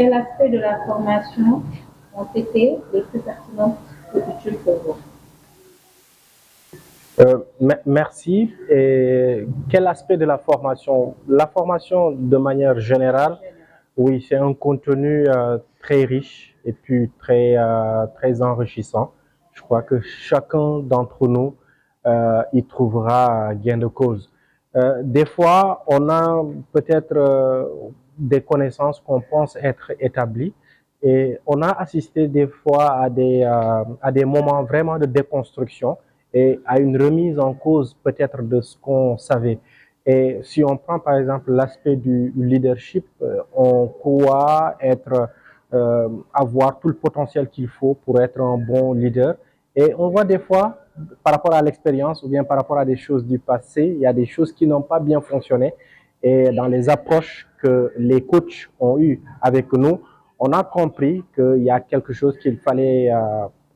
Quels aspects de la formation ont été les plus pertinents et utiles pour vous? Merci. Et quel aspect de la formation? La formation, de manière générale, oui, c'est un contenu très riche et puis très enrichissant. Je crois que chacun d'entre nous y trouvera gain de cause. Des fois, on a peut-être des connaissances qu'on pense être établies et on a assisté des fois à des moments vraiment de déconstruction et à une remise en cause peut-être de ce qu'on savait. Et si on prend par exemple l'aspect du leadership, on croit avoir tout le potentiel qu'il faut pour être un bon leader. Et on voit des fois, par rapport à l'expérience ou bien par rapport à des choses du passé, il y a des choses qui n'ont pas bien fonctionné. Et dans les approches que les coachs ont eues avec nous, on a compris qu'il y a quelque chose qu'il fallait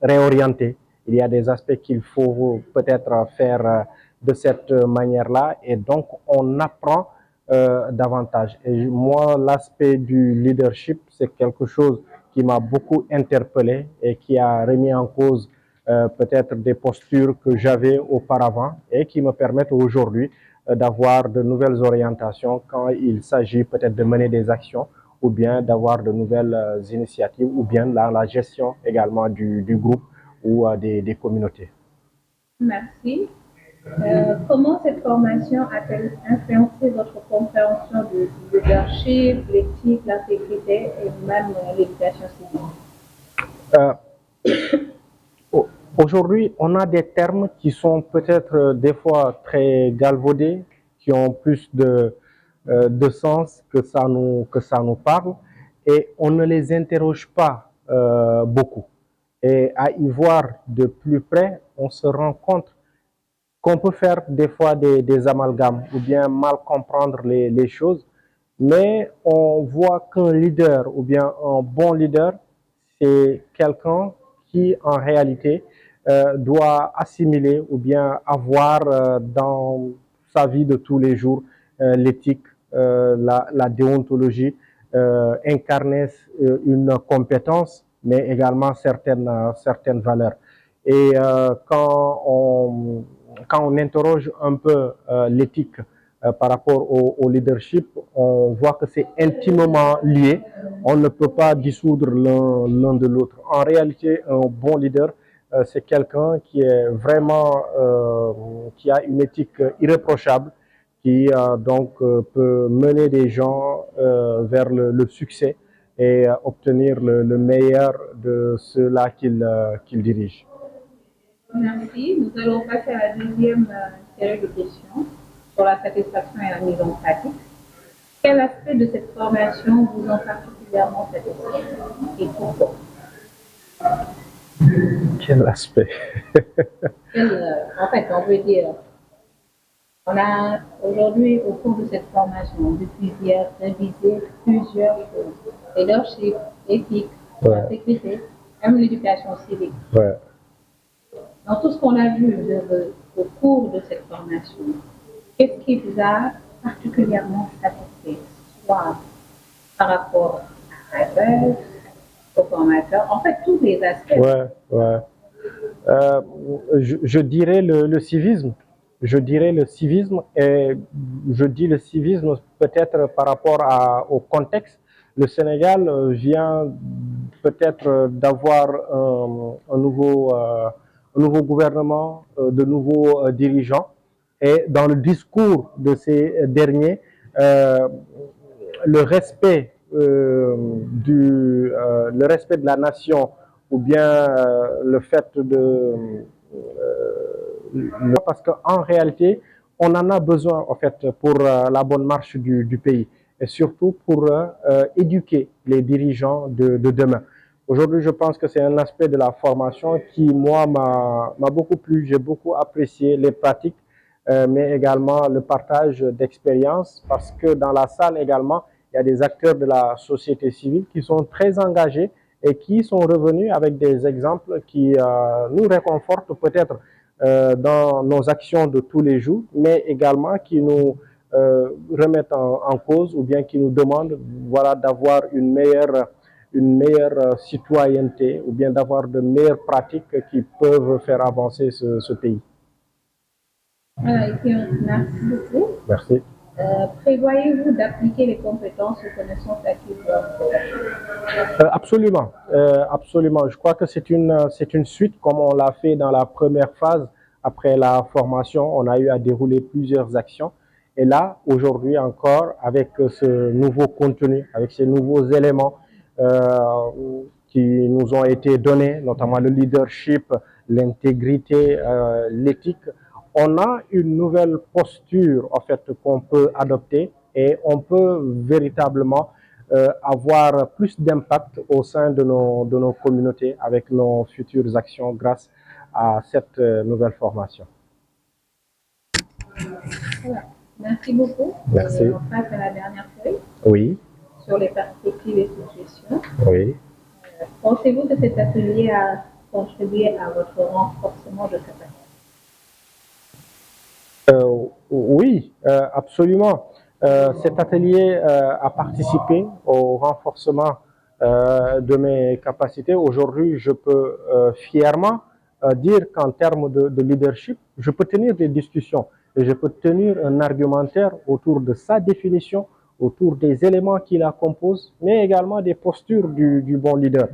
réorienter. Il y a des aspects qu'il faut peut-être faire de cette manière-là et donc on apprend davantage. Et moi, l'aspect du leadership, c'est quelque chose qui m'a beaucoup interpellé et qui a remis en cause peut-être des postures que j'avais auparavant et qui me permettent aujourd'hui d'avoir de nouvelles orientations quand il s'agit peut-être de mener des actions ou bien d'avoir de nouvelles initiatives ou bien la gestion également du groupe ou des communautés. Merci. Comment cette formation a-t-elle influencé votre compréhension du leadership, l'éthique, l'intégrité et même l'éducation civique? Euh, Aujourd'hui, on a des termes qui sont peut-être des fois très galvaudés, qui ont plus de sens que ça nous parle, et on ne les interroge pas beaucoup. Et à y voir de plus près, on se rend compte qu'on peut faire des fois des amalgames ou bien mal comprendre les choses, mais on voit qu'un leader ou bien un bon leader, c'est quelqu'un qui en réalité doit assimiler ou bien avoir dans sa vie de tous les jours l'éthique, la déontologie, incarner une compétence, mais également certaines valeurs. Et quand on interroge un peu l'éthique par rapport au leadership, on voit que c'est intimement lié. On ne peut pas dissoudre l'un de l'autre. En réalité, un bon leader, c'est quelqu'un qui est vraiment, qui a une éthique irréprochable, qui peut mener des gens vers le succès et obtenir le meilleur de ceux-là qu'il dirige. Merci. Nous allons passer à la deuxième série de questions sur la satisfaction et la mise en pratique. Quel aspect de cette formation vous ont particulièrement satisfait et pourquoi? Quel aspect? En fait, on veut dire, on a aujourd'hui, au cours de cette formation, depuis hier, révisé plusieurs choses. Leadership, éthique, Ouais. intégrité, même l'éducation civique. Ouais. Dans tout ce qu'on a vu au cours de cette formation, qu'est-ce qui vous a particulièrement satisfait, soit par rapport à l'adresse, au formateur, en fait, tous les aspects. Ouais, ouais. Je dirais le civisme. Je dirais le civisme et je dis le civisme peut-être par rapport au contexte. Le Sénégal vient peut-être d'avoir un nouveau gouvernement, de nouveaux dirigeants. Et dans le discours de ces derniers, euh, le respect le respect de la nation ou bien le fait parce qu'en réalité on en a besoin en fait pour la bonne marche du pays et surtout pour éduquer les dirigeants de demain. Aujourd'hui, je pense que c'est un aspect de la formation qui, moi, m'a beaucoup plu. J'ai beaucoup apprécié les pratiques, mais également le partage d'expériences parce que dans la salle également, il y a des acteurs de la société civile qui sont très engagés et qui sont revenus avec des exemples qui nous réconfortent peut-être dans nos actions de tous les jours, mais également qui nous remettent en cause ou bien qui nous demandent voilà, d'avoir une meilleure citoyenneté ou bien d'avoir de meilleures pratiques qui peuvent faire avancer ce pays. Voilà, et puis, merci beaucoup. Merci. Prévoyez-vous d'appliquer les compétences et connaissances acquises lors de Absolument, absolument. Je crois que c'est une suite comme on l'a fait dans la première phase. Après la formation, on a eu à dérouler plusieurs actions. Et là, aujourd'hui encore, avec ce nouveau contenu, avec ces nouveaux éléments qui nous ont été donnés, notamment le leadership, l'intégrité, l'éthique, on a une nouvelle posture en fait qu'on peut adopter et on peut véritablement avoir plus d'impact au sein de nos communautés avec nos futures actions grâce à cette nouvelle formation. Voilà. Merci beaucoup. Merci. On passe à la dernière feuille. Oui. Sur les perspectives et suggestions. Oui. Pensez-vous que cet atelier a contribué à votre renforcement de capacité? Oui, absolument. Cet atelier a participé au renforcement de mes capacités. Aujourd'hui, je peux fièrement dire qu'en termes de leadership, je peux tenir des discussions et je peux tenir un argumentaire autour de sa définition, autour des éléments qui la composent, mais également des postures du bon leader.